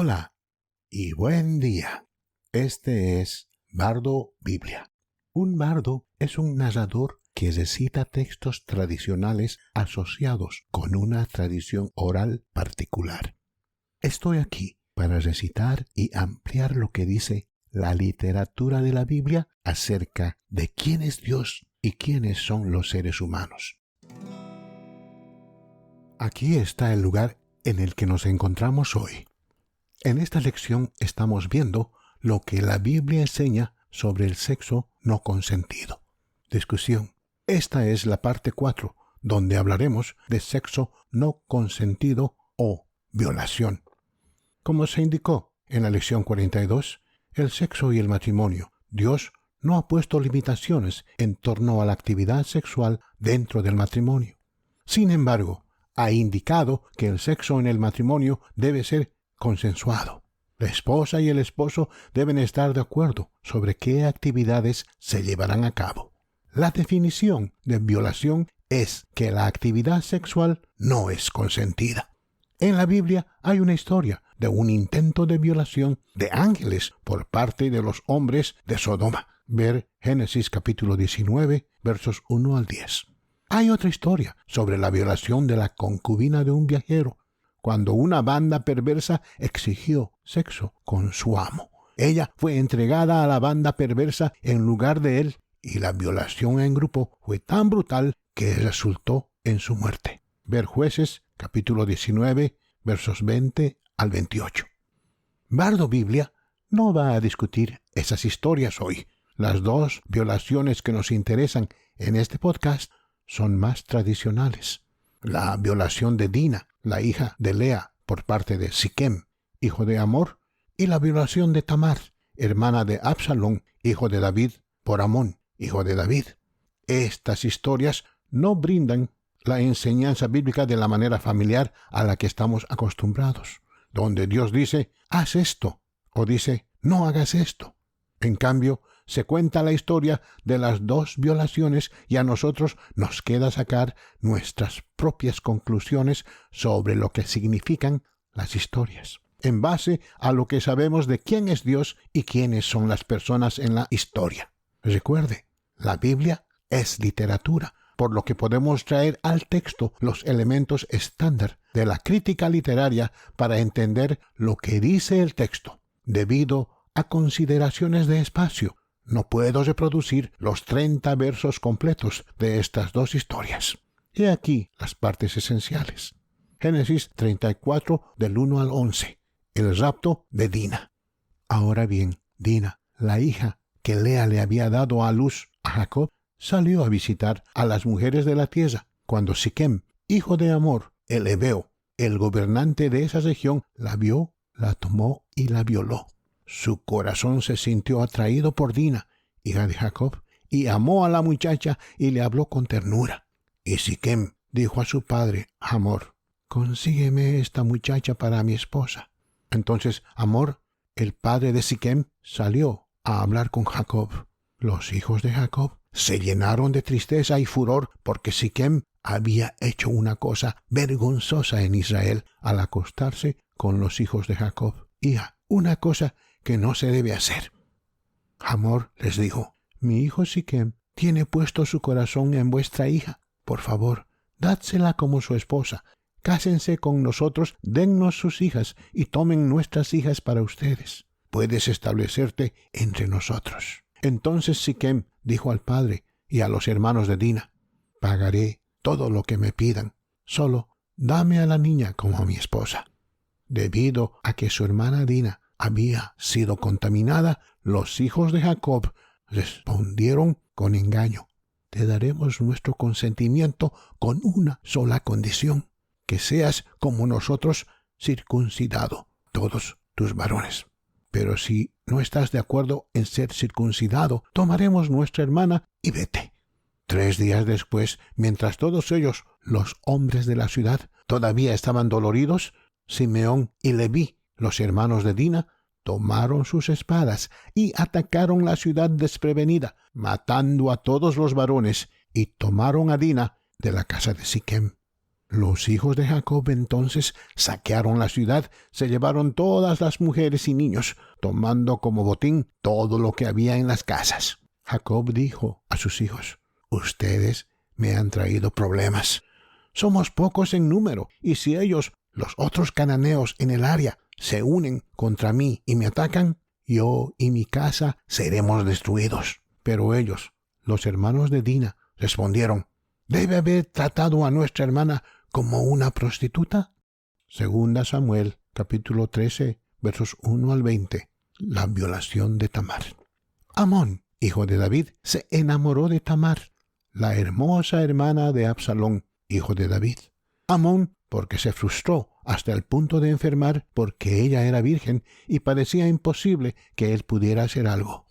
Hola y buen día. Este es Bardo Biblia. Un bardo es un narrador que recita textos tradicionales asociados con una tradición oral particular. Estoy aquí para recitar y ampliar lo que dice la literatura de la Biblia acerca de quién es Dios y quiénes son los seres humanos. Aquí está el lugar en el que nos encontramos hoy. En esta lección estamos viendo lo que la Biblia enseña sobre el sexo no consentido. Discusión. Esta es la parte 4, donde hablaremos de sexo no consentido o violación. Como se indicó en la lección 42, el sexo y el matrimonio, Dios no ha puesto limitaciones en torno a la actividad sexual dentro del matrimonio. Sin embargo, ha indicado que el sexo en el matrimonio debe ser consensuado. La esposa y el esposo deben estar de acuerdo sobre qué actividades se llevarán a cabo. La definición de violación es que la actividad sexual no es consentida. En la Biblia hay una historia de un intento de violación de ángeles por parte de los hombres de Sodoma. Ver Génesis capítulo 19, versos 1 al 10. Hay otra historia sobre la violación de la concubina de un viajero, cuando una banda perversa exigió sexo con su amo. Ella fue entregada a la banda perversa en lugar de él, y la violación en grupo fue tan brutal que resultó en su muerte. Ver Jueces, capítulo 19, versos 20 al 28. Bardo Biblia no va a discutir esas historias hoy. Las dos violaciones que nos interesan en este podcast son más tradicionales. La violación de Dina, la hija de Lea, por parte de Siquem, hijo de Amor, y la violación de Tamar, hermana de Absalón, hijo de David, por Amón, hijo de David. Estas historias no brindan la enseñanza bíblica de la manera familiar a la que estamos acostumbrados, donde Dios dice, haz esto, o dice, no hagas esto. En cambio, se cuenta la historia de las dos violaciones y a nosotros nos queda sacar nuestras propias conclusiones sobre lo que significan las historias, en base a lo que sabemos de quién es Dios y quiénes son las personas en la historia. Recuerde, la Biblia es literatura, por lo que podemos traer al texto los elementos estándar de la crítica literaria para entender lo que dice el texto. Debido a consideraciones de espacio, no puedo reproducir los 30 versos completos de estas dos historias. He aquí las partes esenciales. Génesis 34, del 1 al 11. El rapto de Dina. Ahora bien, Dina, la hija que Lea le había dado a luz a Jacob, salió a visitar a las mujeres de la tierra, cuando Siquem, hijo de Amor, el heveo, el gobernante de esa región, la vio, la tomó y la violó. Su corazón se sintió atraído por Dina, hija de Jacob, y amó a la muchacha y le habló con ternura. Y Siquem dijo a su padre, Hamor, consígueme esta muchacha para mi esposa. Entonces Hamor, el padre de Siquem, salió a hablar con Jacob. Los hijos de Jacob se llenaron de tristeza y furor porque Siquem había hecho una cosa vergonzosa en Israel al acostarse con los hijos de Jacob. Una cosa que no se debe hacer. Hamor les dijo, mi hijo Siquem tiene puesto su corazón en vuestra hija. Por favor, dádsela como su esposa. Cásense con nosotros, dennos sus hijas y tomen nuestras hijas para ustedes. Puedes establecerte entre nosotros. Entonces Siquem dijo al padre y a los hermanos de Dina, pagaré todo lo que me pidan, solo dame a la niña como mi esposa. Debido a que su hermana Dina había sido contaminada, los hijos de Jacob respondieron con engaño. Te daremos nuestro consentimiento con una sola condición, que seas como nosotros circuncidado, todos tus varones. Pero si no estás de acuerdo en ser circuncidado, tomaremos nuestra hermana y vete. 3 días después, mientras todos ellos, los hombres de la ciudad, todavía estaban doloridos, Simeón y Leví, los hermanos de Dina, tomaron sus espadas y atacaron la ciudad desprevenida, matando a todos los varones, y tomaron a Dina de la casa de Siquem. Los hijos de Jacob entonces saquearon la ciudad, se llevaron todas las mujeres y niños, tomando como botín todo lo que había en las casas. Jacob dijo a sus hijos: «Ustedes me han traído problemas. Somos pocos en número, y si ellos, los otros cananeos en el área, se unen contra mí y me atacan, yo y mi casa seremos destruidos». Pero ellos, los hermanos de Dina, respondieron: «¿Debe haber tratado a nuestra hermana como una prostituta?». Segunda Samuel, capítulo 13, versos 1 al 20. La violación de Tamar. Amón, hijo de David, se enamoró de Tamar, la hermosa hermana de Absalón, hijo de David. Amón, porque se frustró hasta el punto de enfermar porque ella era virgen y parecía imposible que él pudiera hacer algo.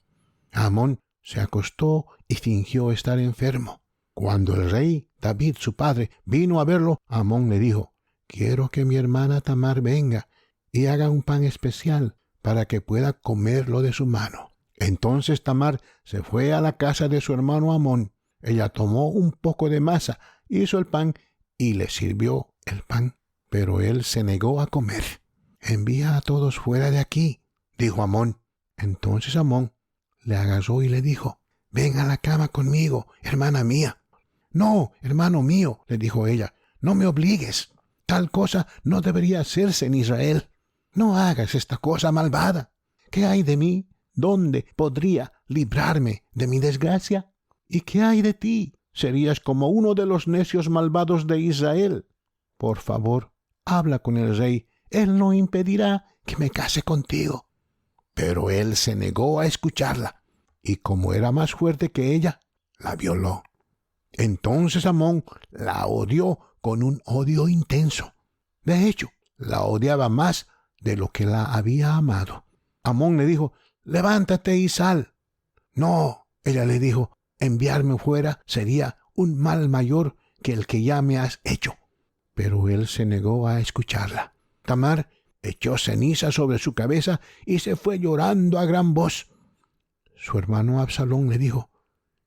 Amón se acostó y fingió estar enfermo. Cuando el rey David, su padre, vino a verlo, Amón le dijo: «Quiero que mi hermana Tamar venga y haga un pan especial para que pueda comerlo de su mano». Entonces Tamar se fue a la casa de su hermano Amón. Ella tomó un poco de masa, hizo el pan y le sirvió el pan, pero él se negó a comer. «Envía a todos fuera de aquí», dijo Amón. Entonces Amón le agarró y le dijo: «Ven a la cama conmigo, hermana mía». «No, hermano mío», le dijo ella, «no me obligues. Tal cosa no debería hacerse en Israel. No hagas esta cosa malvada. ¿Qué hay de mí? ¿Dónde podría librarme de mi desgracia? ¿Y qué hay de ti? Serías como uno de los necios malvados de Israel. Por favor, habla con el rey. Él no impedirá que me case contigo». Pero él se negó a escucharla, y como era más fuerte que ella, la violó. Entonces Amón la odió con un odio intenso. De hecho, la odiaba más de lo que la había amado. Amón le dijo: «Levántate y sal». «No», ella le dijo, «enviarme fuera sería un mal mayor que el que ya me has hecho». Pero él se negó a escucharla. Tamar echó ceniza sobre su cabeza y se fue llorando a gran voz. Su hermano Absalón le dijo: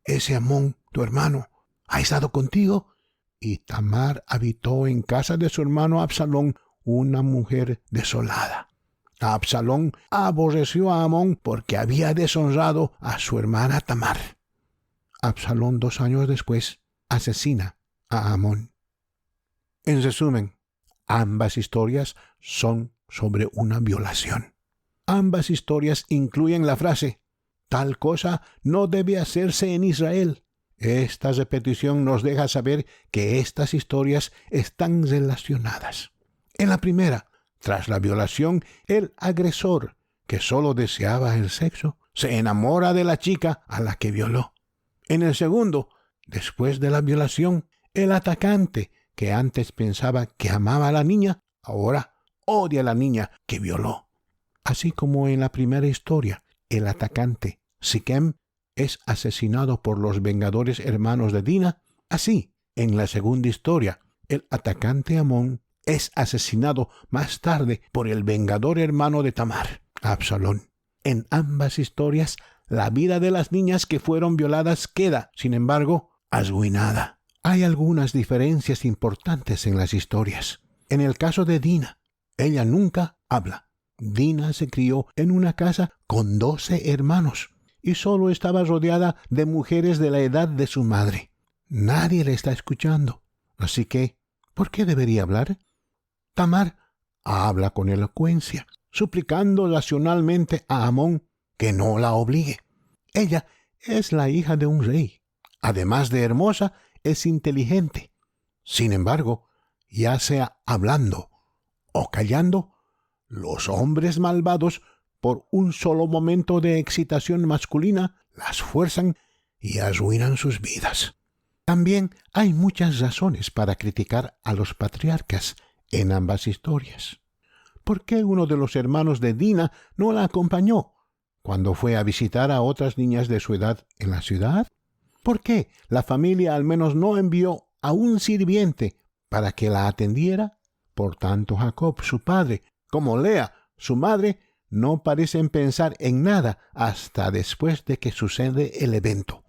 «¿Ese Amón, tu hermano, ha estado contigo?» Y Tamar habitó en casa de su hermano Absalón, una mujer desolada. Absalón aborreció a Amón porque había deshonrado a su hermana Tamar. Absalón, 2 años después, asesina a Amón. En resumen, ambas historias son sobre una violación. Ambas historias incluyen la frase: «Tal cosa no debe hacerse en Israel». Esta repetición nos deja saber que estas historias están relacionadas. En la primera, tras la violación, el agresor, que solo deseaba el sexo, se enamora de la chica a la que violó. En el segundo, después de la violación, el atacante, que antes pensaba que amaba a la niña, ahora odia a la niña que violó. Así como en la primera historia, el atacante, Siquem, es asesinado por los vengadores hermanos de Dina, así, en la segunda historia, el atacante Amón es asesinado más tarde por el vengador hermano de Tamar, Absalón. En ambas historias, la vida de las niñas que fueron violadas queda, sin embargo, arruinada. Hay algunas diferencias importantes en las historias. En el caso de Dina, ella nunca habla. Dina se crió en una casa con 12 hermanos y solo estaba rodeada de mujeres de la edad de su madre. Nadie le está escuchando. Así que, ¿por qué debería hablar? Tamar habla con elocuencia, suplicando racionalmente a Amón que no la obligue. Ella es la hija de un rey. Además de hermosa, es inteligente. Sin embargo, ya sea hablando o callando, los hombres malvados, por un solo momento de excitación masculina, las fuerzan y arruinan sus vidas. También hay muchas razones para criticar a los patriarcas en ambas historias. ¿Por qué uno de los hermanos de Dina no la acompañó cuando fue a visitar a otras niñas de su edad en la ciudad? ¿Por qué la familia al menos no envió a un sirviente para que la atendiera? Por tanto, Jacob, su padre, como Lea, su madre, no parecen pensar en nada hasta después de que sucede el evento.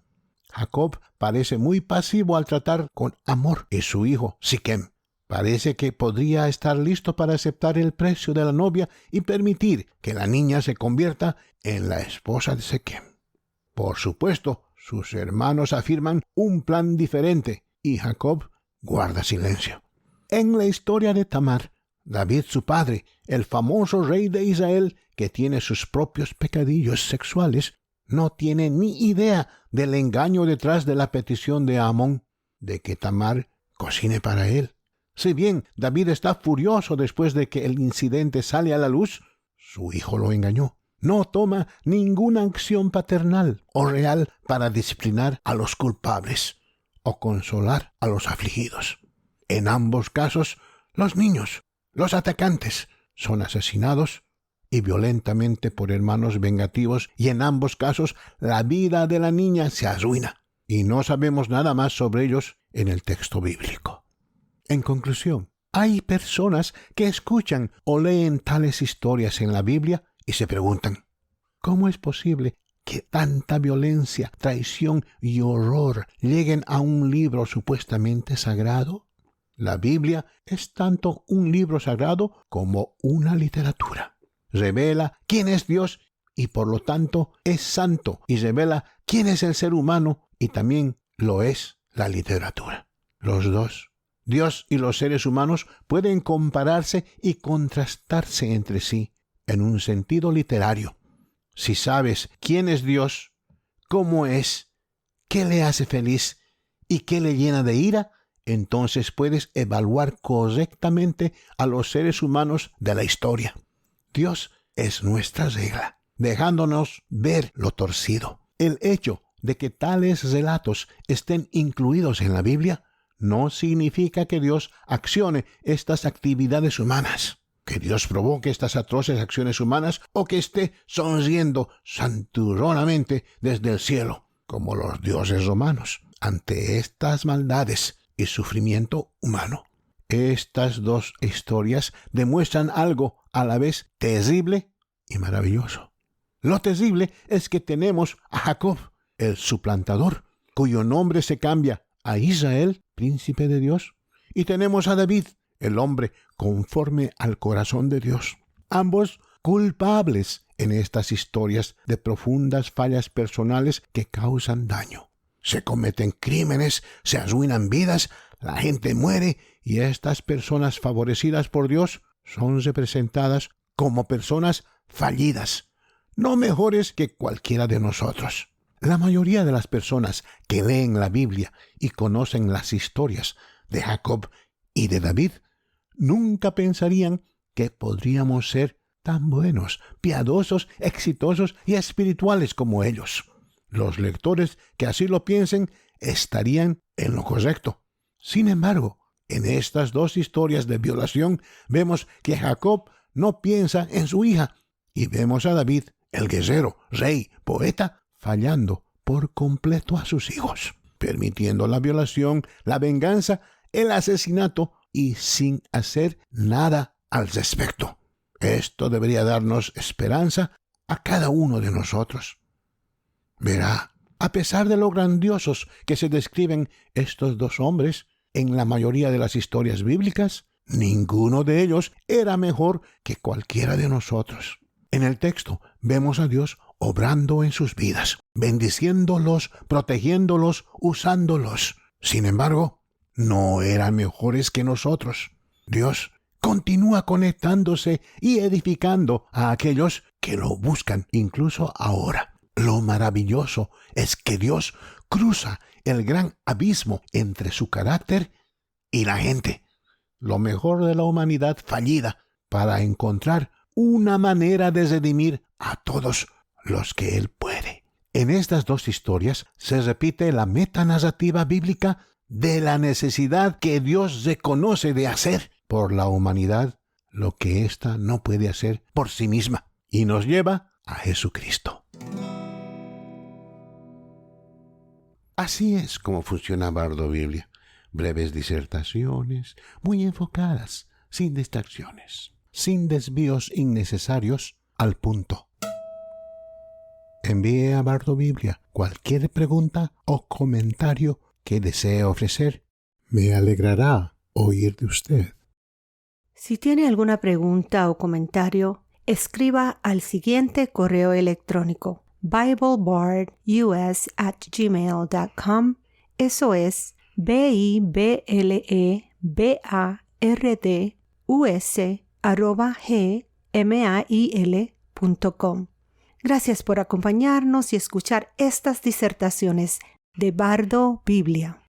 Jacob parece muy pasivo al tratar con Amor y su hijo Siquem. Parece que podría estar listo para aceptar el precio de la novia y permitir que la niña se convierta en la esposa de Siquem. Por supuesto, sus hermanos afirman un plan diferente y Jacob guarda silencio. En la historia de Tamar, David, su padre, el famoso rey de Israel, que tiene sus propios pecadillos sexuales, no tiene ni idea del engaño detrás de la petición de Amón de que Tamar cocine para él. Si bien David está furioso después de que el incidente sale a la luz, su hijo lo engañó. No toma ninguna acción paternal o real para disciplinar a los culpables o consolar a los afligidos. En ambos casos, los niños, los atacantes, son asesinados y violentamente por hermanos vengativos, y en ambos casos la vida de la niña se arruina, y no sabemos nada más sobre ellos en el texto bíblico. En conclusión, hay personas que escuchan o leen tales historias en la Biblia y se preguntan, ¿cómo es posible que tanta violencia, traición y horror lleguen a un libro supuestamente sagrado? La Biblia es tanto un libro sagrado como una literatura. Revela quién es Dios y por lo tanto es santo, y revela quién es el ser humano y también lo es la literatura. Los dos, Dios y los seres humanos, pueden compararse y contrastarse entre sí en un sentido literario. Si sabes quién es Dios, cómo es, qué le hace feliz y qué le llena de ira, entonces puedes evaluar correctamente a los seres humanos de la historia. Dios es nuestra regla, dejándonos ver lo torcido. El hecho de que tales relatos estén incluidos en la Biblia no significa que Dios accione estas actividades humanas, que Dios provoque estas atroces acciones humanas o que esté sonriendo santurronamente desde el cielo, como los dioses romanos, ante estas maldades y sufrimiento humano. Estas dos historias demuestran algo a la vez terrible y maravilloso. Lo terrible es que tenemos a Jacob, el suplantador, cuyo nombre se cambia a Israel, príncipe de Dios, y tenemos a David, el hombre conforme al corazón de Dios. Ambos culpables en estas historias de profundas fallas personales que causan daño. Se cometen crímenes, se arruinan vidas, la gente muere y estas personas favorecidas por Dios son representadas como personas fallidas, no mejores que cualquiera de nosotros. La mayoría de las personas que leen la Biblia y conocen las historias de Jacob y de David nunca pensarían que podríamos ser tan buenos, piadosos, exitosos y espirituales como ellos. Los lectores que así lo piensen estarían en lo correcto. Sin embargo, en estas dos historias de violación vemos que Jacob no piensa en su hija y vemos a David, el guerrero, rey, poeta, fallando por completo a sus hijos, permitiendo la violación, la venganza, el asesinato y sin hacer nada al respecto. Esto debería darnos esperanza a cada uno de nosotros. Verá, a pesar de lo grandiosos que se describen estos dos hombres en la mayoría de las historias bíblicas, ninguno de ellos era mejor que cualquiera de nosotros. En el texto vemos a Dios obrando en sus vidas, bendiciéndolos, protegiéndolos, usándolos. Sin embargo, no eran mejores que nosotros. Dios continúa conectándose y edificando a aquellos que lo buscan incluso ahora. Lo maravilloso es que Dios cruza el gran abismo entre su carácter y la gente, lo mejor de la humanidad fallida, para encontrar una manera de redimir a todos los que Él puede. En estas dos historias se repite la metanarrativa bíblica de la necesidad que Dios reconoce de hacer por la humanidad lo que ésta no puede hacer por sí misma, y nos lleva a Jesucristo. Así es como funciona Bardo Biblia. Breves disertaciones, muy enfocadas, sin distracciones, sin desvíos innecesarios, al punto. Envíe a Bardo Biblia cualquier pregunta o comentario que desee ofrecer. Me alegrará oír de usted. Si tiene alguna pregunta o comentario, escriba al siguiente correo electrónico: BibleBardUS@gmail.com. Eso es BibleBardus@gmail.com. Gracias por acompañarnos y escuchar estas disertaciones de Bardo Biblia.